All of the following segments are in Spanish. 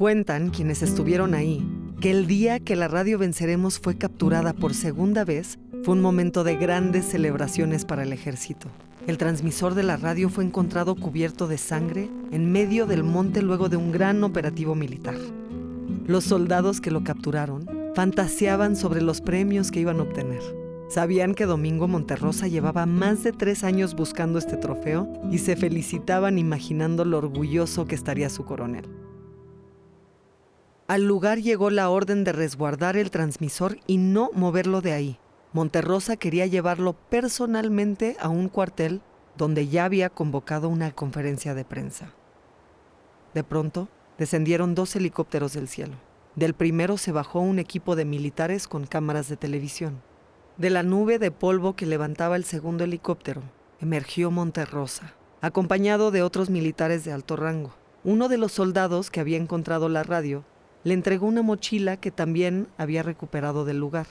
Cuentan quienes estuvieron ahí que el día que la radio Venceremos fue capturada por segunda vez fue un momento de grandes celebraciones para el ejército. El transmisor de la radio fue encontrado cubierto de sangre en medio del monte luego de un gran operativo militar. Los soldados que lo capturaron fantaseaban sobre los premios que iban a obtener. Sabían que Domingo Monterrosa llevaba más de 3 años buscando este trofeo y se felicitaban imaginando lo orgulloso que estaría su coronel. Al lugar llegó la orden de resguardar el transmisor y no moverlo de ahí. Monterrosa quería llevarlo personalmente a un cuartel donde ya había convocado una conferencia de prensa. De pronto, descendieron 2 helicópteros del cielo. Del primero se bajó un equipo de militares con cámaras de televisión. De la nube de polvo que levantaba el segundo helicóptero, emergió Monterrosa, acompañado de otros militares de alto rango. Uno de los soldados que había encontrado la radio le entregó una mochila que también había recuperado del lugar.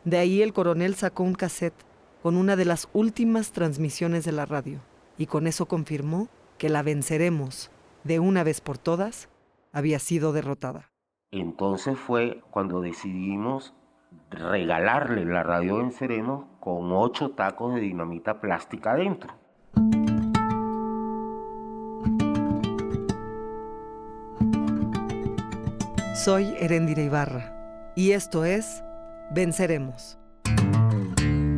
De ahí el coronel sacó un cassette con una de las últimas transmisiones de la radio y con eso confirmó que la Venceremos, de una vez por todas, había sido derrotada. Entonces fue cuando decidimos regalarle la radio Venceremos con 8 tacos de dinamita plástica adentro. Soy Eréndira Ibarra y esto es Venceremos.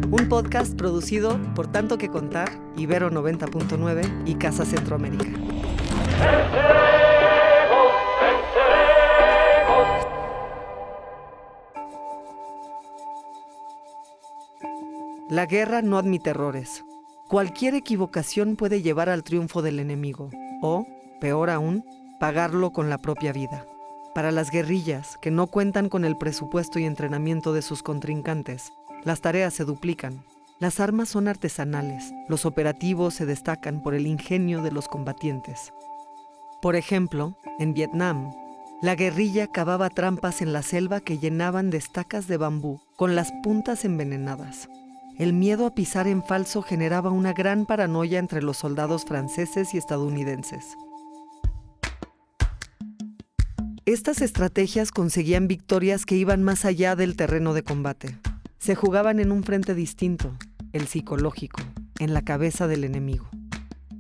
Un podcast producido por Tanto Que Contar, Ibero 90.9 y Casa Centroamérica. La guerra no admite errores. Cualquier equivocación puede llevar al triunfo del enemigo o, peor aún, pagarlo con la propia vida. Para las guerrillas, que no cuentan con el presupuesto y entrenamiento de sus contrincantes, las tareas se duplican. Las armas son artesanales, los operativos se destacan por el ingenio de los combatientes. Por ejemplo, en Vietnam, la guerrilla cavaba trampas en la selva que llenaban de estacas de bambú con las puntas envenenadas. El miedo a pisar en falso generaba una gran paranoia entre los soldados franceses y estadounidenses. Estas estrategias conseguían victorias que iban más allá del terreno de combate. Se jugaban en un frente distinto, el psicológico, en la cabeza del enemigo.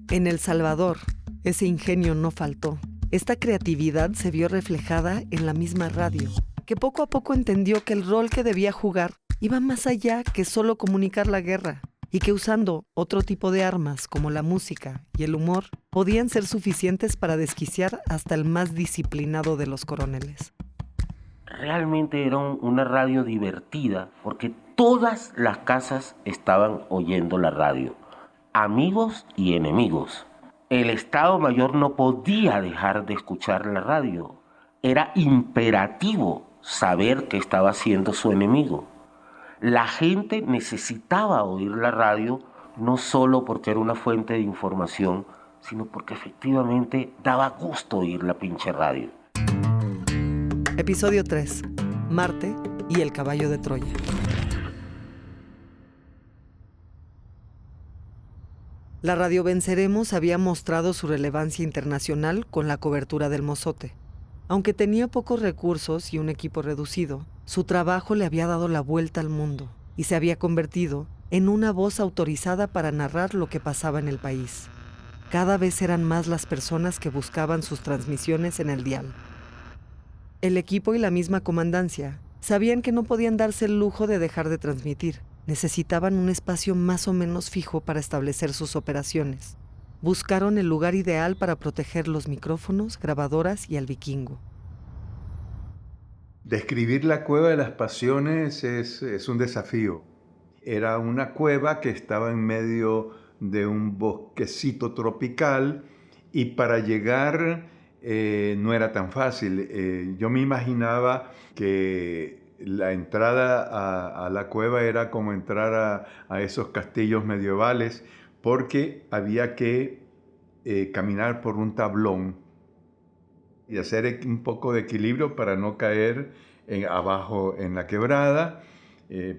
En El Salvador, ese ingenio no faltó. Esta creatividad se vio reflejada en la misma radio, que poco a poco entendió que el rol que debía jugar iba más allá que solo comunicar la guerra, y que usando otro tipo de armas como la música y el humor podían ser suficientes para desquiciar hasta el más disciplinado de los coroneles. Realmente era una radio divertida porque todas las casas estaban oyendo la radio, amigos y enemigos. El Estado Mayor no podía dejar de escuchar la radio. Era imperativo saber qué estaba haciendo su enemigo. La gente necesitaba oír la radio no solo porque era una fuente de información, sino porque efectivamente daba gusto oír la pinche radio. Episodio 3. Marte y el caballo de Troya. La radio Venceremos había mostrado su relevancia internacional con la cobertura del Mozote. Aunque tenía pocos recursos y un equipo reducido, su trabajo le había dado la vuelta al mundo y se había convertido en una voz autorizada para narrar lo que pasaba en el país. Cada vez eran más las personas que buscaban sus transmisiones en el dial. El equipo y la misma comandancia sabían que no podían darse el lujo de dejar de transmitir. Necesitaban un espacio más o menos fijo para establecer sus operaciones. Buscaron el lugar ideal para proteger los micrófonos, grabadoras y al vikingo. Describir la Cueva de las Pasiones es un desafío. Era una cueva que estaba en medio de un bosquecito tropical y para llegar no era tan fácil. Yo me imaginaba que la entrada a la cueva era como entrar a esos castillos medievales, porque había que caminar por un tablón y hacer un poco de equilibrio para no caer abajo en la quebrada.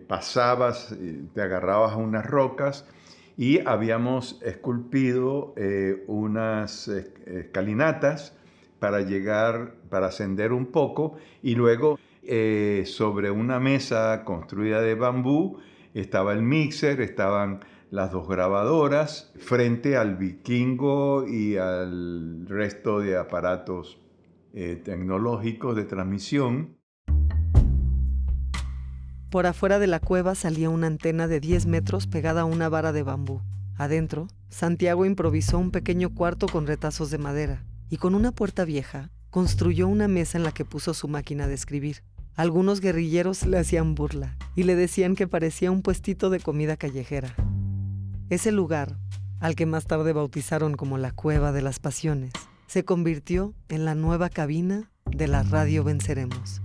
Pasabas, te agarrabas a unas rocas y habíamos esculpido unas escalinatas para ascender un poco, y luego sobre una mesa construida de bambú estaba el mixer, estaban las 2 grabadoras frente al Vikingo y al resto de aparatos tecnológicos de transmisión. Por afuera de la cueva salía una antena de 10 metros pegada a una vara de bambú. Adentro, Santiago improvisó un pequeño cuarto con retazos de madera y con una puerta vieja construyó una mesa en la que puso su máquina de escribir. Algunos guerrilleros le hacían burla y le decían que parecía un puestito de comida callejera. Ese lugar, al que más tarde bautizaron como la Cueva de las Pasiones, se convirtió en la nueva cabina de la Radio Venceremos.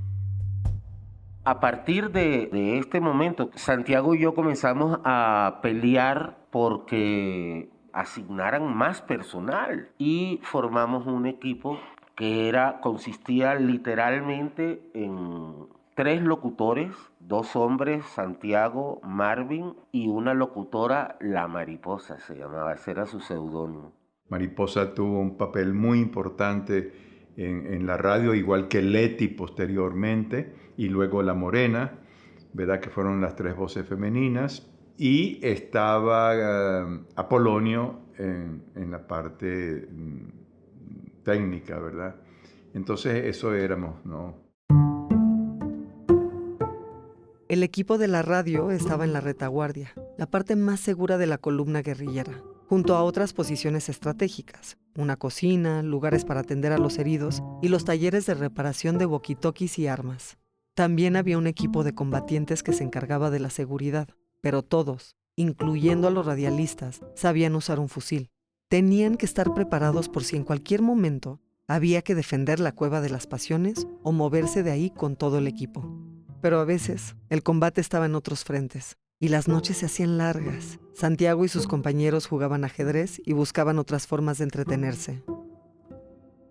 A partir de este momento, Santiago y yo comenzamos a pelear porque asignaran más personal y formamos un equipo que consistía literalmente en 3 locutores, 2 hombres, Santiago, Marvin, y una locutora, La Mariposa se llamaba, ese era su seudónimo. Mariposa tuvo un papel muy importante en la radio, igual que Leti posteriormente, y luego La Morena, ¿verdad? Que fueron las 3 voces femeninas, y estaba Apolonio en la parte técnica, ¿verdad? Entonces eso éramos, ¿no? El equipo de la radio estaba en la retaguardia, la parte más segura de la columna guerrillera, junto a otras posiciones estratégicas, una cocina, lugares para atender a los heridos y los talleres de reparación de walkie-talkies y armas. También había un equipo de combatientes que se encargaba de la seguridad, pero todos, incluyendo a los radialistas, sabían usar un fusil. Tenían que estar preparados por si en cualquier momento había que defender la Cueva de las Pasiones o moverse de ahí con todo el equipo. Pero a veces el combate estaba en otros frentes y las noches se hacían largas. Santiago y sus compañeros jugaban ajedrez y buscaban otras formas de entretenerse.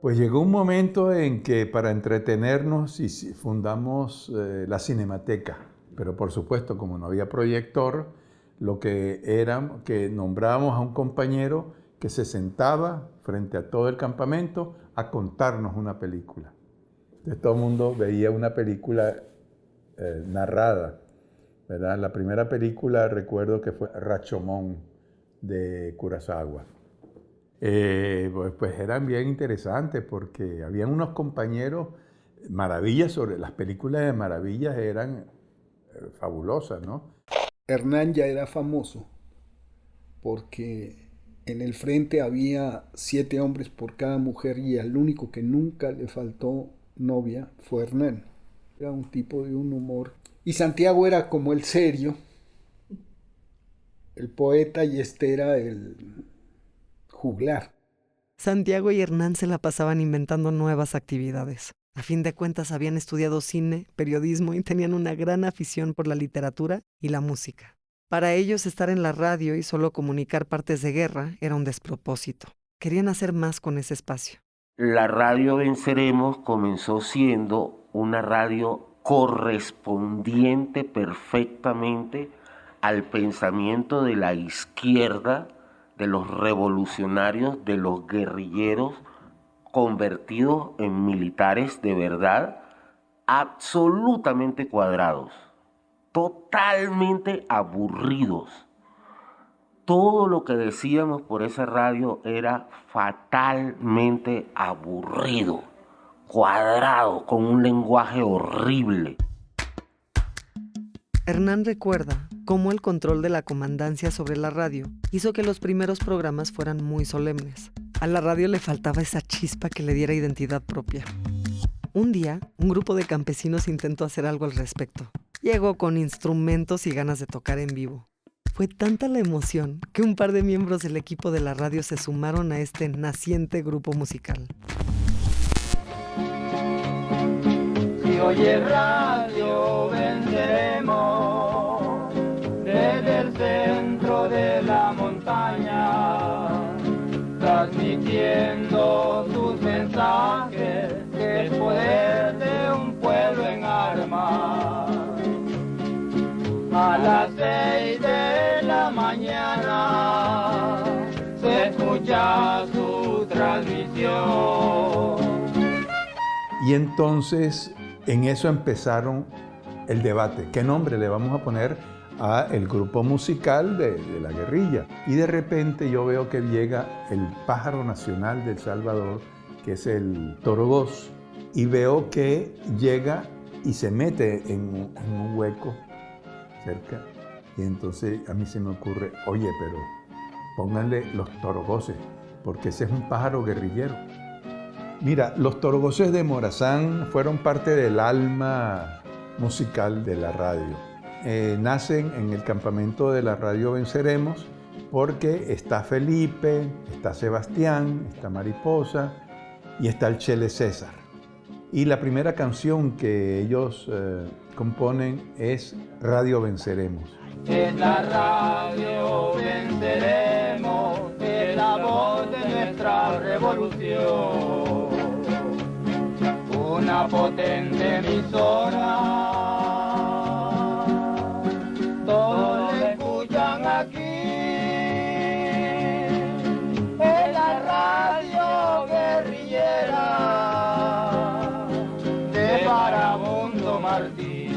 Pues llegó un momento en que para entretenernos fundamos la Cinemateca, pero por supuesto como no había proyector, lo que era que nombrábamos a un compañero que se sentaba frente a todo el campamento a contarnos una película. Entonces todo el mundo veía una película narrada, ¿verdad? La primera película recuerdo que fue Rashomon de Kurosawa. Pues eran bien interesantes porque habían unos compañeros, maravillas sobre las películas de maravillas eran fabulosas, ¿no? Hernán ya era famoso porque en el frente había 7 hombres por cada mujer y al único que nunca le faltó novia fue Hernán. Era un tipo de un humor. Y Santiago era como el serio, el poeta, y este era el juglar. Santiago y Hernán se la pasaban inventando nuevas actividades. A fin de cuentas habían estudiado cine, periodismo y tenían una gran afición por la literatura y la música. Para ellos estar en la radio y solo comunicar partes de guerra era un despropósito. Querían hacer más con ese espacio. La Radio Venceremos comenzó siendo una radio correspondiente perfectamente al pensamiento de la izquierda, de los revolucionarios, de los guerrilleros convertidos en militares de verdad, absolutamente cuadrados, totalmente aburridos. Todo lo que decíamos por esa radio era fatalmente aburrido, cuadrado, con un lenguaje horrible. Hernán recuerda cómo el control de la comandancia sobre la radio hizo que los primeros programas fueran muy solemnes. A la radio le faltaba esa chispa que le diera identidad propia. Un día, un grupo de campesinos intentó hacer algo al respecto. Llegó con instrumentos y ganas de tocar en vivo. Fue tanta la emoción que un par de miembros del equipo de la radio se sumaron a este naciente grupo musical. Si oye radio, venceremos desde el centro de la montaña, transmitiendo sus mensajes, el poder de un pueblo en armas. A las 6 de la mañana se escucha su transmisión. Y entonces en eso empezaron el debate. ¿Qué nombre le vamos a poner a el grupo musical de la guerrilla? Y de repente yo veo que llega el pájaro nacional de El Salvador, que es el torogoz, y veo que llega y se mete en un hueco cerca. Y entonces a mí se me ocurre, oye, pero pónganle los torogoces, porque ese es un pájaro guerrillero. Mira, los torogoces de Morazán fueron parte del alma musical de la radio. Nacen en el campamento de la radio Venceremos porque está Felipe, está Sebastián, está Mariposa y está el Chele César. Y la primera canción que ellos componen es Radio Venceremos. En la radio venceremos, es la voz de nuestra revolución. Una potente emisora, todos la escuchan aquí. Es la radio guerrillera de Farabundo Martí.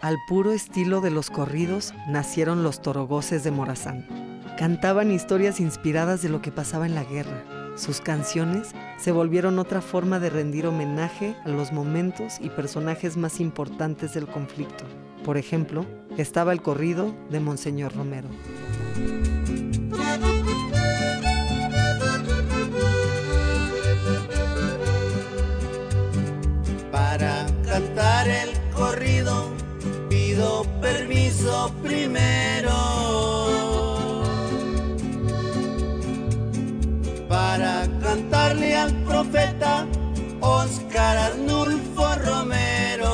Al puro estilo de los corridos nacieron los torogoces de Morazán. Cantaban historias inspiradas de lo que pasaba en la guerra. Sus canciones se volvieron otra forma de rendir homenaje a los momentos y personajes más importantes del conflicto. Por ejemplo, estaba el corrido de Monseñor Romero. Para cantar el corrido pido permiso primero. Para cantarle al profeta Óscar Arnulfo Romero.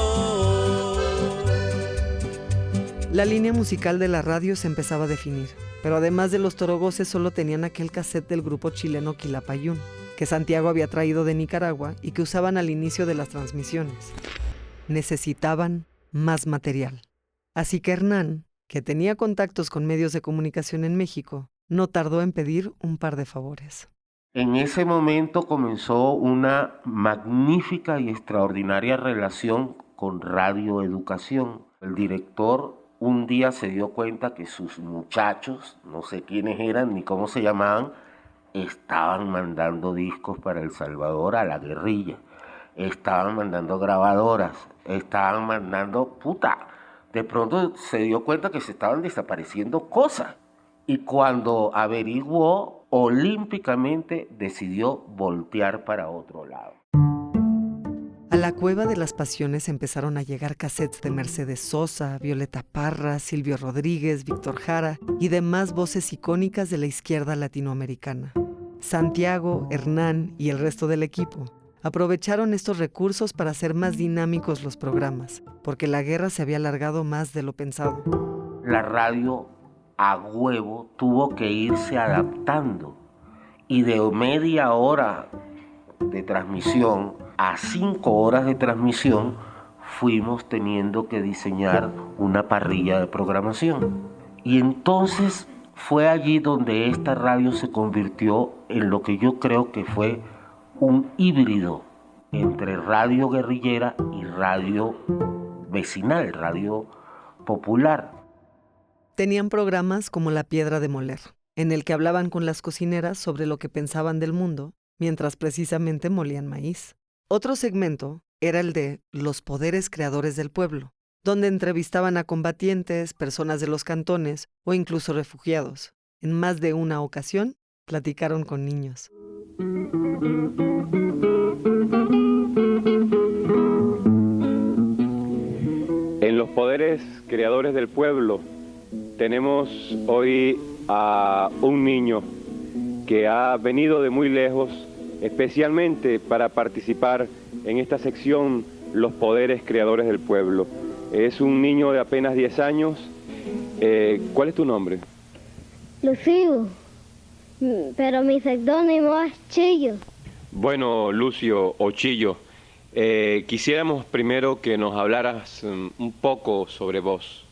La línea musical de la radio se empezaba a definir, pero además de los torogoces solo tenían aquel cassette del grupo chileno Quilapayún, que Santiago había traído de Nicaragua y que usaban al inicio de las transmisiones. Necesitaban más material. Así que Hernán, que tenía contactos con medios de comunicación en México, no tardó en pedir un par de favores. En ese momento comenzó una magnífica y extraordinaria relación con Radio Educación. El director un día se dio cuenta que sus muchachos, no sé quiénes eran ni cómo se llamaban, estaban mandando discos para El Salvador a la guerrilla. Estaban mandando grabadoras, estaban mandando De pronto se dio cuenta que se estaban desapareciendo cosas. Y cuando averiguó, olímpicamente decidió voltear para otro lado. A la Cueva de las Pasiones empezaron a llegar cassettes de Mercedes Sosa, Violeta Parra, Silvio Rodríguez, Víctor Jara y demás voces icónicas de la izquierda latinoamericana. Santiago, Hernán y el resto del equipo aprovecharon estos recursos para hacer más dinámicos los programas, porque la guerra se había alargado más de lo pensado. La radio a huevo tuvo que irse adaptando y de media hora de transmisión a 5 horas de transmisión fuimos teniendo que diseñar una parrilla de programación. Y entonces fue allí donde esta radio se convirtió en lo que yo creo que fue un híbrido entre radio guerrillera y radio vecinal, radio popular. Tenían programas como La Piedra de Moler, en el que hablaban con las cocineras sobre lo que pensaban del mundo, mientras precisamente molían maíz. Otro segmento era el de Los Poderes Creadores del Pueblo, donde entrevistaban a combatientes, personas de los cantones o incluso refugiados. En más de una ocasión, platicaron con niños. En Los Poderes Creadores del Pueblo tenemos hoy a un niño que ha venido de muy lejos, especialmente para participar en esta sección Los Poderes Creadores del Pueblo. Es un niño de apenas 10 años. ¿Cuál es tu nombre? Lucio, pero mi seudónimo es Chillo. Bueno, Lucio o Chillo, quisiéramos primero que nos hablaras un poco sobre vos.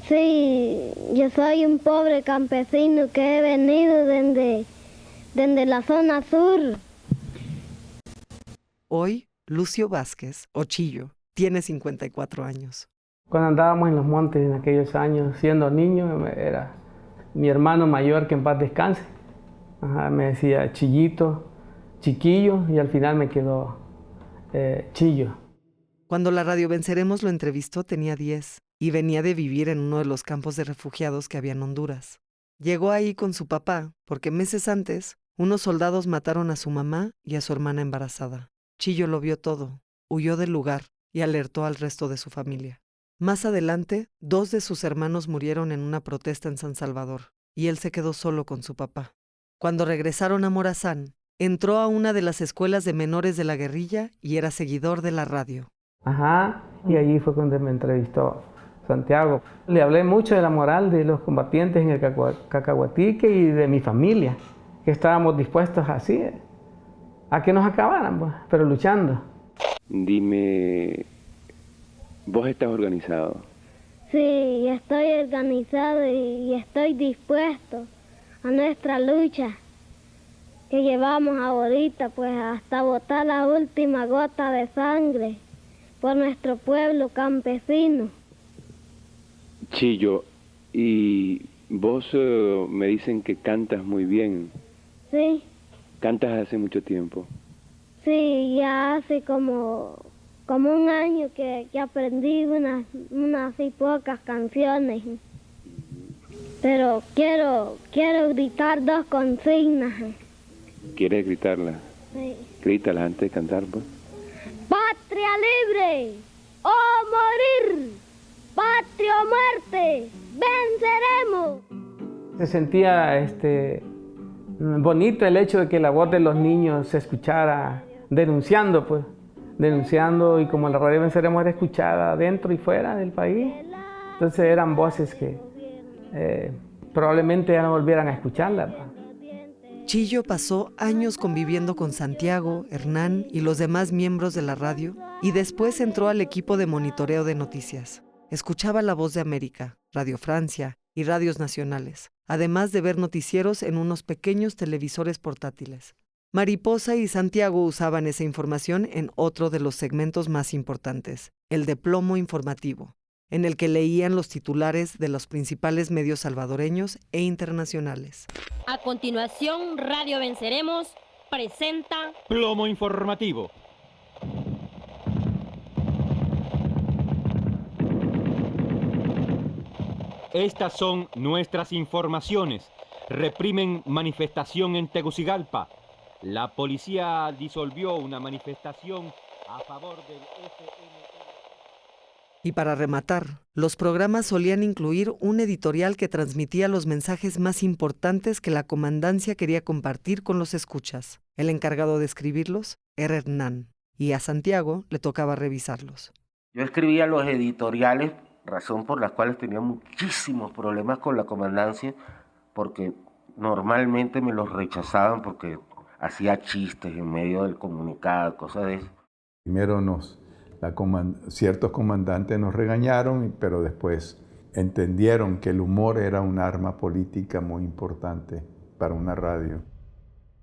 Sí, yo soy un pobre campesino que he venido desde desde la zona sur. Hoy, Lucio Vázquez, o Chillo, tiene 54 años. Cuando andábamos en los montes en aquellos años, siendo niño, era mi hermano mayor, que en paz descanse. Me decía Chillito, Chiquillo, y al final me quedó Chillo. Cuando la Radio Venceremos lo entrevistó tenía 10 y venía de vivir en uno de los campos de refugiados que había en Honduras. Llegó ahí con su papá porque meses antes unos soldados mataron a su mamá y a su hermana embarazada. Chillo lo vio todo, huyó del lugar y alertó al resto de su familia. Más adelante, 2 de sus hermanos murieron en una protesta en San Salvador y él se quedó solo con su papá. Cuando regresaron a Morazán, entró a una de las escuelas de menores de la guerrilla y era seguidor de la radio. Y allí fue cuando me entrevistó Santiago. Le hablé mucho de la moral de los combatientes en el Cacahuatique y de mi familia, que estábamos dispuestos así a que nos acabaran, pues, pero luchando. Dime, ¿vos estás organizado? Sí, estoy organizado y estoy dispuesto a nuestra lucha que llevamos ahorita, pues hasta botar la última gota de sangre por nuestro pueblo campesino. Chillo, y vos me dicen que cantas muy bien. Sí. ¿Cantas hace mucho tiempo? Sí, ya hace como un año que aprendí unas y pocas canciones. Pero quiero gritar 2 consignas. ¿Quieres gritarlas? Sí. Grítalas antes de cantar, pues. ¡Patria libre o morir! ¡Patria o muerte! ¡Venceremos! Se sentía bonito el hecho de que la voz de los niños se escuchara denunciando, y como la Radio Venceremos era escuchada dentro y fuera del país, entonces eran voces que probablemente ya no volvieran a escucharla. Chillo pasó años conviviendo con Santiago, Hernán y los demás miembros de la radio y después entró al equipo de monitoreo de noticias. Escuchaba La Voz de América, Radio Francia y radios nacionales, además de ver noticieros en unos pequeños televisores portátiles. Mariposa y Santiago usaban esa información en otro de los segmentos más importantes, el de Plomo Informativo, en el que leían los titulares de los principales medios salvadoreños e internacionales. A continuación, Radio Venceremos presenta Plomo Informativo. Estas son nuestras informaciones. Reprimen manifestación en Tegucigalpa. La policía disolvió una manifestación a favor del FNL. Y para rematar, los programas solían incluir un editorial que transmitía los mensajes más importantes que la comandancia quería compartir con los escuchas. El encargado de escribirlos era Hernán, y a Santiago le tocaba revisarlos. Yo escribía los editoriales, razón por la cual tenía muchísimos problemas con la comandancia, porque normalmente me los rechazaban porque hacía chistes en medio del comunicado, cosas de eso. Primero ciertos comandantes nos regañaron, pero después entendieron que el humor era un arma política muy importante para una radio.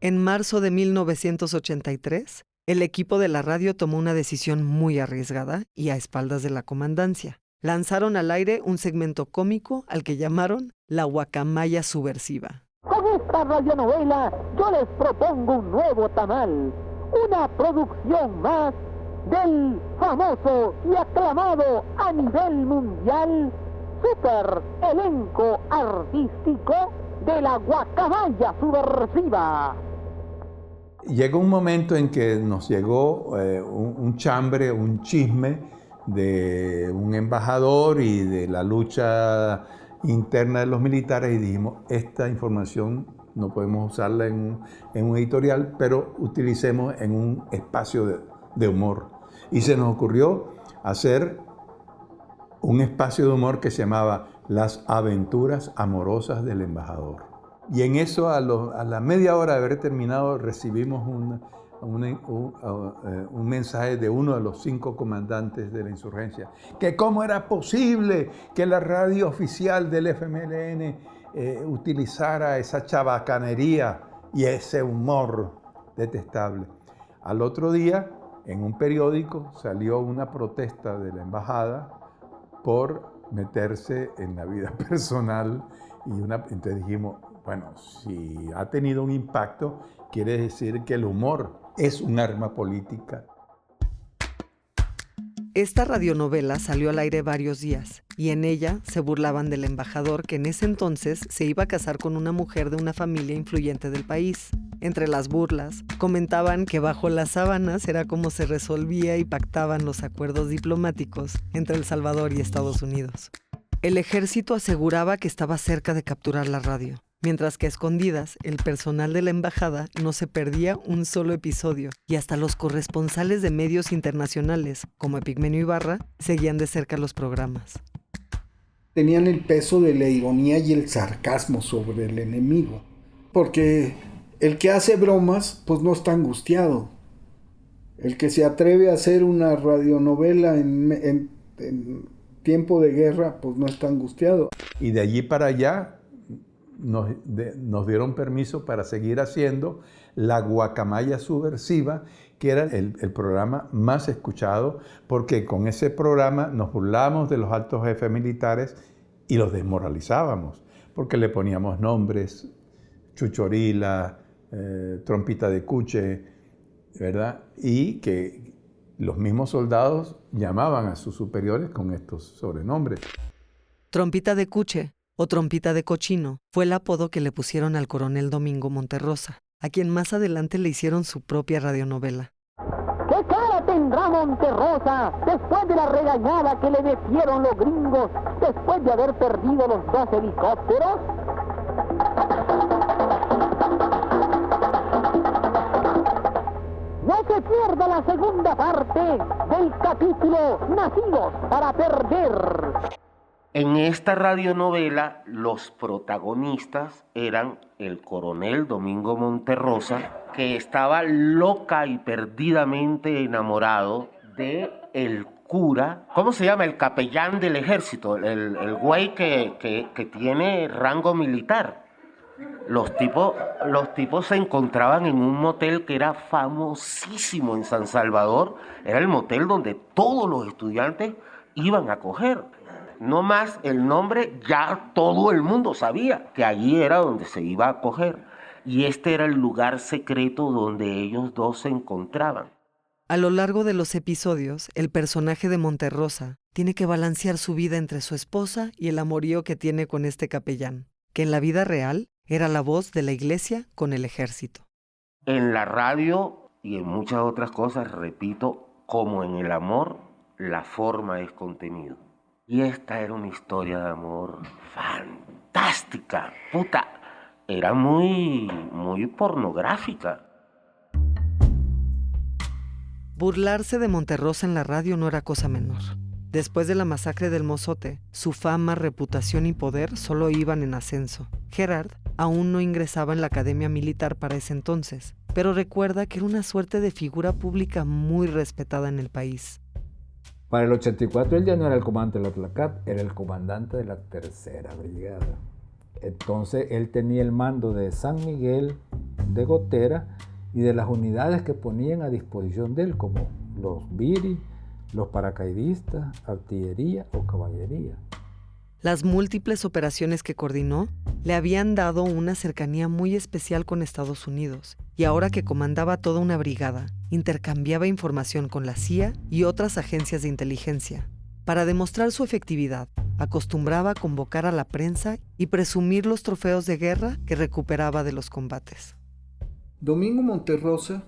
En marzo de 1983, el equipo de la radio tomó una decisión muy arriesgada y a espaldas de la comandancia. Lanzaron al aire un segmento cómico al que llamaron La Guacamaya Subversiva. Con esta radionovela yo les propongo un nuevo tamal, una producción más del famoso y aclamado a nivel mundial super elenco artístico de La Guacamaya Subversiva. Llegó un momento en que nos llegó un chambre, un chisme de un embajador y de la lucha interna de los militares y dijimos, esta información no podemos usarla en un editorial, pero utilicemos en un espacio de humor. Y se nos ocurrió hacer un espacio de humor que se llamaba Las Aventuras Amorosas del Embajador. Y en eso, a la media hora de haber terminado, recibimos un mensaje de uno de los 5 comandantes de la insurgencia, que cómo era posible que la radio oficial del FMLN utilizara esa chabacanería y ese humor detestable. Al otro día, en un periódico, salió una protesta de la embajada por meterse en la vida personal entonces dijimos, bueno, si ha tenido un impacto, quiere decir que el humor es un arma política. Esta radionovela salió al aire varios días y en ella se burlaban del embajador que en ese entonces se iba a casar con una mujer de una familia influyente del país. Entre las burlas, comentaban que bajo las sábanas era como se resolvía y pactaban los acuerdos diplomáticos entre El Salvador y Estados Unidos. El ejército aseguraba que estaba cerca de capturar la radio, mientras que a escondidas, el personal de la embajada no se perdía un solo episodio y hasta los corresponsales de medios internacionales, como Epigmenio Ibarra, seguían de cerca los programas. Tenían el peso de la ironía y el sarcasmo sobre el enemigo, porque el que hace bromas, pues no está angustiado. El que se atreve a hacer una radionovela en tiempo de guerra, pues no está angustiado. Y de allí para allá nos dieron permiso para seguir haciendo La Guacamaya Subversiva, que era el programa más escuchado, porque con ese programa nos burlábamos de los altos jefes militares y los desmoralizábamos, porque le poníamos nombres, Chuchorila, Trompita de Cuche, ¿verdad? Y que los mismos soldados llamaban a sus superiores con estos sobrenombres. Trompita de Cuche o Trompita de Cochino fue el apodo que le pusieron al coronel Domingo Monterrosa, a quien más adelante le hicieron su propia radionovela. ¿Qué cara tendrá Monterrosa después de la regañada que le metieron los gringos después de haber perdido los 2 helicópteros? No se pierda la segunda parte del capítulo Nacidos para Perder. En esta radionovela, los protagonistas eran el coronel Domingo Monterrosa, que estaba loca y perdidamente enamorado de el cura, ¿cómo se llama? El capellán del ejército, el güey que tiene rango militar. Los tipos se encontraban en un motel que era famosísimo en San Salvador. Era el motel donde todos los estudiantes iban a coger. No más el nombre, ya todo el mundo sabía que allí era donde se iba a coger. Y este era el lugar secreto donde ellos dos se encontraban. A lo largo de los episodios, el personaje de Monterrosa tiene que balancear su vida entre su esposa y el amorío que tiene con este capellán, que en la vida real era la voz de la iglesia con el ejército. En la radio y en muchas otras cosas, repito, como en el amor, la forma es contenido. Y esta era una historia de amor fantástica. Puta, era muy pornográfica. Burlarse de Monterrosa en la radio no era cosa menor. Después de la masacre del Mozote, su fama, reputación y poder solo iban en ascenso. Gerard aún no ingresaba en la academia militar para ese entonces, pero recuerda que era una suerte de figura pública muy respetada en el país. Para el 84 él ya no era el comandante de la Tlacat, era el comandante de la Tercera Brigada. Entonces él tenía el mando de San Miguel, de Gotera y de las unidades que ponían a disposición de él, como los Viri, los paracaidistas, artillería o caballería. Las múltiples operaciones que coordinó le habían dado una cercanía muy especial con Estados Unidos, y ahora que comandaba toda una brigada, intercambiaba información con la CIA y otras agencias de inteligencia. Para demostrar su efectividad, acostumbraba a convocar a la prensa y presumir los trofeos de guerra que recuperaba de los combates. Domingo Monterrosa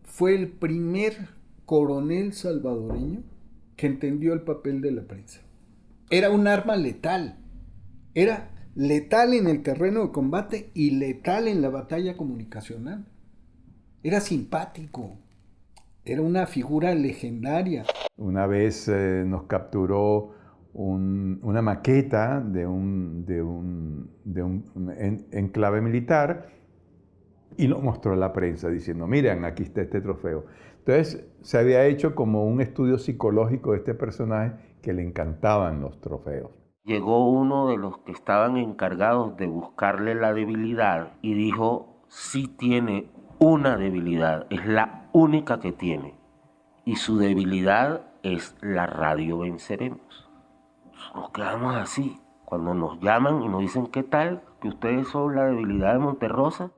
fue el primer coronel salvadoreño que entendió el papel de la prensa. Era un arma letal. Era letal en el terreno de combate y letal en la batalla comunicacional. Era simpático. Era una figura legendaria. Una vez nos capturó una maqueta de un enclave militar y lo mostró a la prensa diciendo, miren, aquí está este trofeo. Entonces se había hecho como un estudio psicológico de este personaje que le encantaban los trofeos. Llegó uno de los que estaban encargados de buscarle la debilidad y dijo, sí tiene una debilidad, es la única que tiene. Y su debilidad es la radio Venceremos. Nos quedamos así. Cuando nos llaman y nos dicen, ¿qué tal? ¿Que ustedes son la debilidad de Monterrosa?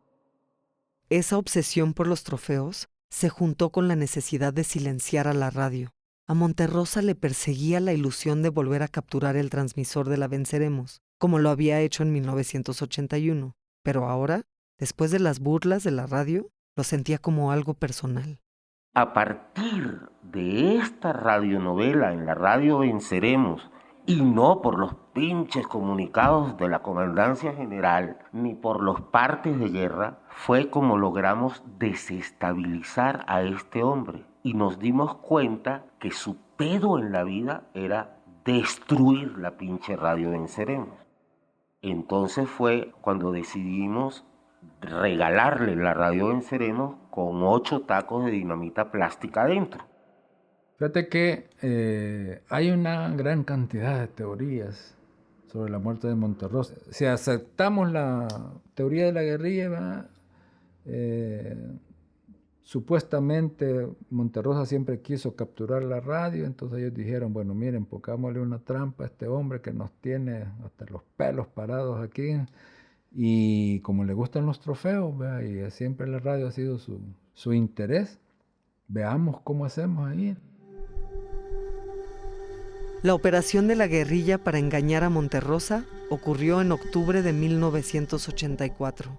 Esa obsesión por los trofeos se juntó con la necesidad de silenciar a la radio. A Monterrosa le perseguía la ilusión de volver a capturar el transmisor de la Venceremos, como lo había hecho en 1981. Pero ahora, después de las burlas de la radio, lo sentía como algo personal. A partir de esta radionovela en la radio Venceremos, y no por los pinches comunicados de la Comandancia General, ni por los partes de guerra, fue como logramos desestabilizar a este hombre. Y nos dimos cuenta que su pedo en la vida era destruir la pinche radio Venceremos. Entonces fue cuando decidimos regalarle la radio Venceremos con 8 tacos de dinamita plástica adentro. Fíjate que hay una gran cantidad de teorías sobre la muerte de Monterrosa. Si aceptamos la teoría de la guerrilla, supuestamente Monterrosa siempre quiso capturar la radio, entonces ellos dijeron, bueno, miren, pongámosle una trampa a este hombre que nos tiene hasta los pelos parados aquí, y como le gustan los trofeos, ¿verdad? Y siempre la radio ha sido su interés, veamos cómo hacemos ahí. La operación de la guerrilla para engañar a Monterrosa ocurrió en octubre de 1984.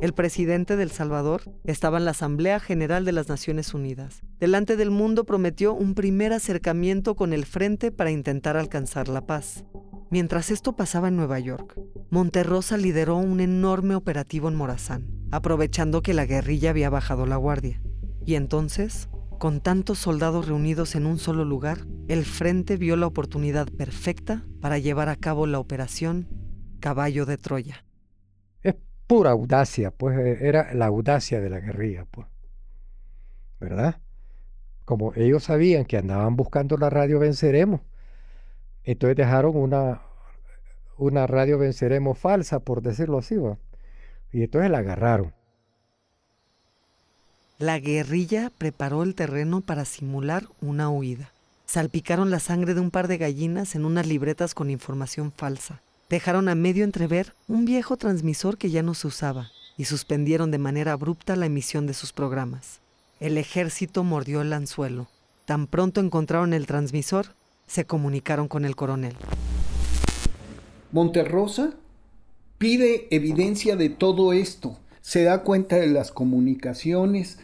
El presidente de El Salvador estaba en la Asamblea General de las Naciones Unidas. Delante del mundo prometió un primer acercamiento con el frente para intentar alcanzar la paz. Mientras esto pasaba en Nueva York, Monterrosa lideró un enorme operativo en Morazán, aprovechando que la guerrilla había bajado la guardia. Y entonces, con tantos soldados reunidos en un solo lugar, el frente vio la oportunidad perfecta para llevar a cabo la operación Caballo de Troya. Es pura audacia, pues era la audacia de la guerrilla, pues, ¿verdad? Como ellos sabían que andaban buscando la radio Venceremos, entonces dejaron una radio Venceremos falsa, por decirlo así, ¿va? Y entonces la agarraron. La guerrilla preparó el terreno para simular una huida. Salpicaron la sangre de un par de gallinas en unas libretas con información falsa. Dejaron a medio entrever un viejo transmisor que ya no se usaba y suspendieron de manera abrupta la emisión de sus programas. El ejército mordió el anzuelo. Tan pronto encontraron el transmisor, se comunicaron con el coronel. Monterrosa pide evidencia de todo esto. Se da cuenta de las comunicaciones,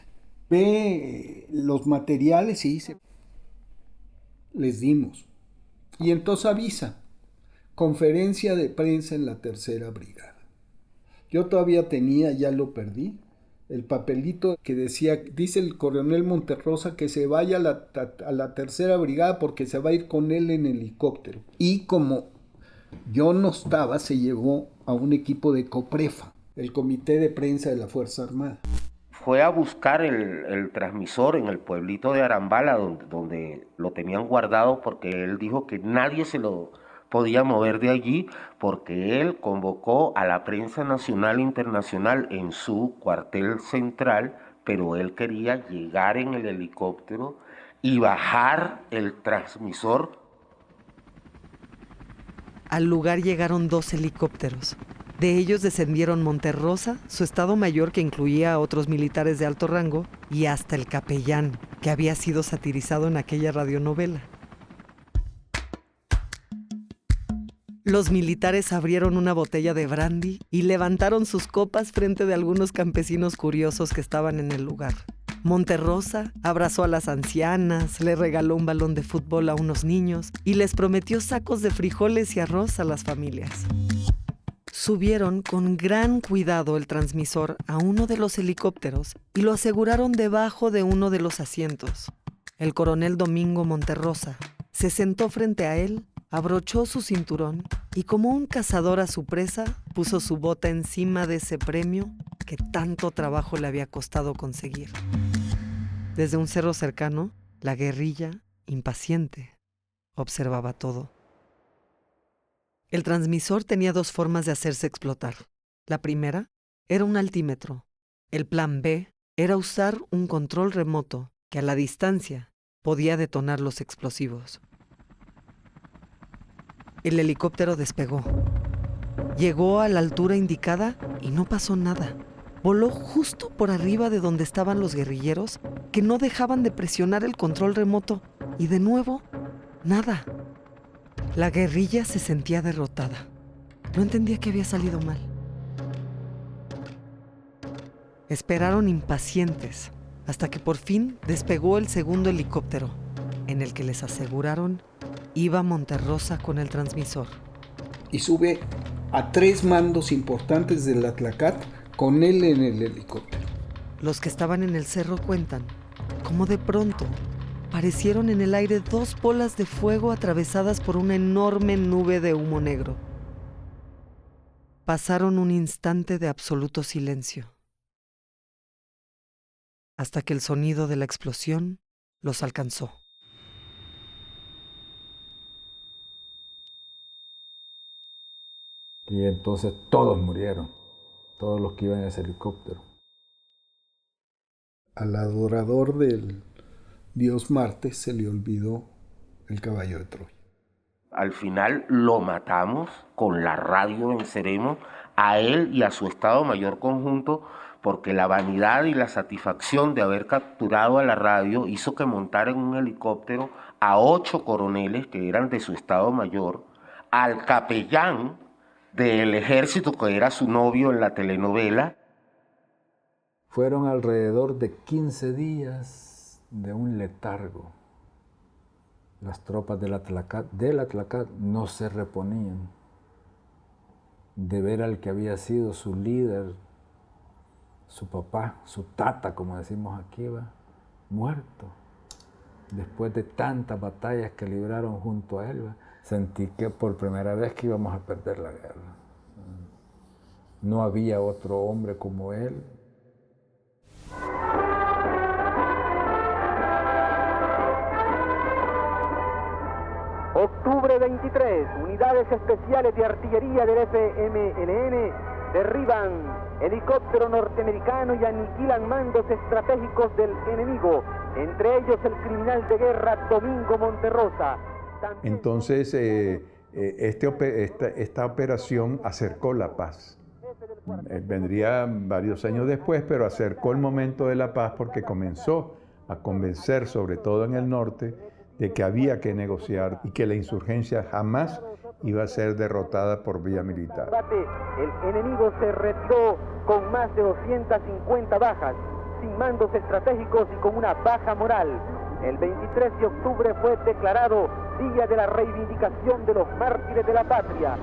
ve los materiales y dice, les dimos. Y entonces avisa, conferencia de prensa en la 3ª Brigada. Yo todavía tenía, ya lo perdí, el papelito que decía, dice el coronel Monterrosa que se vaya a la 3ª Brigada porque se va a ir con él en helicóptero. Y como yo no estaba, se llevó a un equipo de COPREFA, el Comité de Prensa de la Fuerza Armada. Fue a buscar el transmisor en el pueblito de Arambala, donde lo tenían guardado, porque él dijo que nadie se lo podía mover de allí, porque él convocó a la prensa nacional e internacional en su cuartel central, pero él quería llegar en el helicóptero y bajar el transmisor. Al lugar llegaron 2 helicópteros. De ellos descendieron Monterrosa, su estado mayor que incluía a otros militares de alto rango, y hasta el capellán, que había sido satirizado en aquella radionovela. Los militares abrieron una botella de brandy y levantaron sus copas frente de algunos campesinos curiosos que estaban en el lugar. Monterrosa abrazó a las ancianas, le regaló un balón de fútbol a unos niños y les prometió sacos de frijoles y arroz a las familias. Subieron con gran cuidado el transmisor a uno de los helicópteros y lo aseguraron debajo de uno de los asientos. El coronel Domingo Monterrosa se sentó frente a él, abrochó su cinturón y como un cazador a su presa, puso su bota encima de ese premio que tanto trabajo le había costado conseguir. Desde un cerro cercano, la guerrilla, impaciente, observaba todo. El transmisor tenía 2 formas de hacerse explotar. La primera era un altímetro, El plan B era usar un control remoto que a la distancia podía detonar los explosivos. El helicóptero despegó. Llegó a la altura indicada y no pasó nada. Voló justo por arriba de donde estaban los guerrilleros, que no dejaban de presionar el control remoto, y de nuevo, nada. La guerrilla se sentía derrotada. No entendía qué había salido mal. Esperaron impacientes hasta que por fin despegó el segundo helicóptero, en el que les aseguraron iba Monterrosa con el transmisor. Y sube a 3 mandos importantes del Atlacat con él en el helicóptero. Los que estaban en el cerro cuentan cómo de pronto parecieron en el aire 2 bolas de fuego atravesadas por una enorme nube de humo negro. Pasaron un instante de absoluto silencio, hasta que el sonido de la explosión los alcanzó. Y entonces todos murieron, todos los que iban en ese helicóptero. Al adorador del dios Marte se le olvidó el caballo de Troya. Al final lo matamos, con la radio venceremos, a él y a su Estado Mayor Conjunto, porque la vanidad y la satisfacción de haber capturado a la radio hizo que montaran un helicóptero a 8 coroneles que eran de su Estado Mayor, al capellán del ejército que era su novio en la telenovela. Fueron alrededor de 15 días de un letargo. Las tropas del Atlacat no se reponían de ver al que había sido su líder, su papá, su tata, como decimos aquí, muerto. Después de tantas batallas que libraron junto a él, sentí que por primera vez que íbamos a perder la guerra. No había otro hombre como él. Octubre 23, unidades especiales de artillería del FMLN derriban helicóptero norteamericano y aniquilan mandos estratégicos del enemigo, entre ellos el criminal de guerra Domingo Monterrosa. Entonces, esta operación acercó la paz. Vendría varios años después, pero acercó el momento de la paz porque comenzó a convencer, sobre todo en el norte, de que había que negociar y que la insurgencia jamás iba a ser derrotada por vía militar. El enemigo se retiró con más de 250 bajas, sin mandos estratégicos y con una baja moral. El 23 de octubre fue declarado Día de la Reivindicación de los Mártires de la Patria.